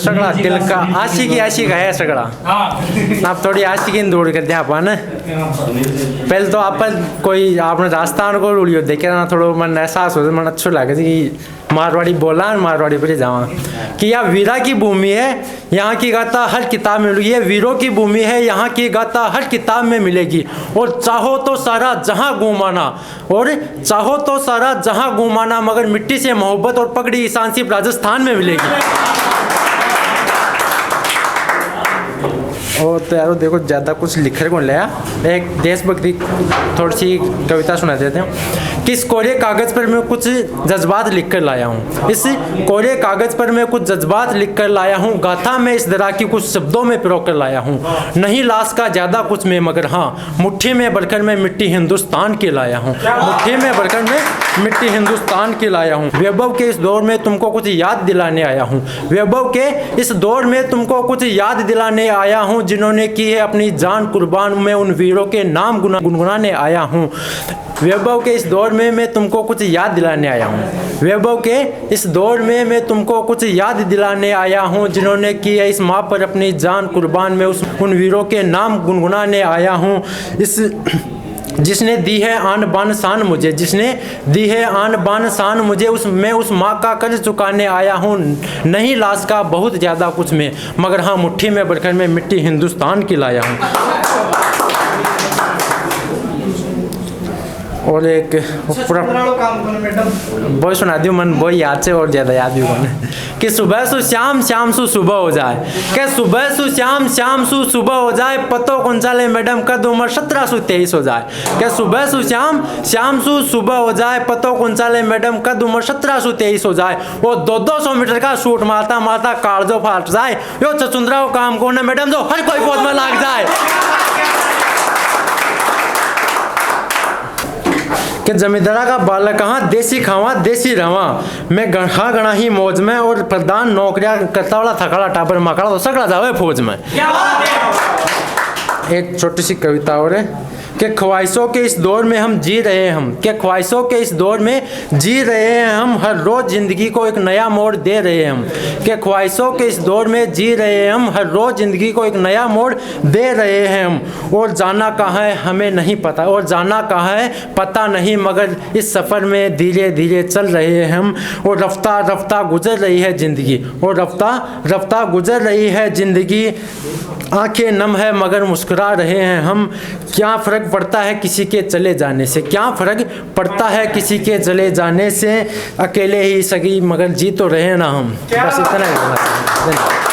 सगळा दिल का आशिकी है सगळा। आप थोड़ी आशिकी दूर कर दिया अपन पहले तो अपन कोई आपने राजस्थान को रूढ़ियो देखे ना थोड़ा मन एहसास हो मन अच्छो लगे कि मारवाड़ी बोला मारवाड़ी पर जावा कि यह वीरा की भूमि है, यहाँ की गाथा हर किताब में मिलेगी। वीरों की भूमि है, यहाँ की गाथा हर किताब में मिलेगी। और चाहो तो सारा जहाँ घुमाना, और चाहो तो सारा जहाँ घुमाना, मगर मिट्टी से मोहब्बत और पगड़ी ईशान सिर्फ राजस्थान में मिलेगी। और तो यार देखो ज़्यादा कुछ लिखने को लिया, एक देशभक्ति थोड़ी सी कविता सुना देते हैं कि इस कोरे कागज़ पर मैं कुछ जज्बात लिख कर लाया हूँ। इस कोरे कागज़ पर मैं कुछ जज्बात लिख कर लाया हूँ। गाथा में इस तरह की कुछ शब्दों में पिरो कर लाया हूँ। नहीं लाश का ज़्यादा कुछ में, मगर हाँ मुट्ठी में भरकर मैं मिट्टी हिंदुस्तान की लाया हूँ। मुट्ठी में भरकर मैं मिट्टी हिंदुस्तान की लाया हूँ। वैभव के इस दौर में तुमको कुछ याद दिलाने आया हूँ। वैभव के इस दौर में तुमको कुछ याद दिलाने आया हूँ, जिन्होंने की है अपनी जान कुर्बान। मैं उन वीरों के नाम गुनगुनाने आया हूँ। वैभव के इस दौर में मैं तुमको कुछ याद दिलाने आया हूँ। वैभव के इस दौर में मैं तुमको कुछ याद दिलाने आया हूँ, जिन्होंने की है इस माँ पर अपनी जान कुर्बान। मैं उन वीरों के नाम गुनगुनाने आया हूँ। जिसने दी है आन बान शान मुझे, जिसने दी है आन बान शान मुझे, मैं उस माँ का कर्ज चुकाने आया हूँ। नहीं लाश का बहुत ज़्यादा कुछ में, मगर हाँ मुट्ठी में भरकर मैं मिट्टी हिंदुस्तान की लाया हूँ। और एक बोई सुना दी मन बोई याद से और ज़्यादा याद भी कौन कि सुबह सु शाम शाम सु सुबह हो जाए, क्या सुबह सु शाम शाम सु सुबह हो जाए, पतो कौन चाले मैडम कद उम्र 17 से 23 हो जाए। क्या सुबह सु शाम शाम सु सुबह हो जाए, पतो कौन चाले मैडम कद उम्र 17 से 23 हो जाए। वो 200 मीटर का शूट मारता मारता कालजो फाट जाए, यो चचुंदरा को काम कौन है मैडम जो हर कोई पौध में लाग जाए। कि जमींदारा का बालक कहाँ देसी खावा देसी रवा, मैं गणा गणा ही मौज में, और प्रधान नौकरियां करता वाला थकाड़ा टापर मकड़ा तो सकड़ा जावे फौज में। एक छोटी सी कविता और है कि ख्वाहिशों के इस दौर में हम जी रहे हैं, हम कि ख्वाहिशों के इस दौर में जी रहे हैं हम, हर रोज़ ज़िंदगी को एक नया मोड़ दे रहे हैं हम। कि ख्वाहिशों के इस दौर में जी रहे हैं हम, हर रोज़ ज़िंदगी को एक नया मोड़ दे रहे हैं हम। और जाना कहाँ है हमें नहीं पता, और जाना कहाँ है पता नहीं, मगर इस सफ़र में धीरे धीरे चल रहे हैं हम। और रफ्ता रफ्ता गुजर रही है ज़िंदगी, और रफ्ता रफ्ता गुजर रही है ज़िंदगी। आंखें नम है मगर मुस्कुरा रहे हैं हम। क्या फ़र्क पड़ता है किसी के चले जाने से, क्या फ़र्क पड़ता है किसी के चले जाने से, अकेले ही सगी मगर जी तो रहे ना हम। बस इतना ही।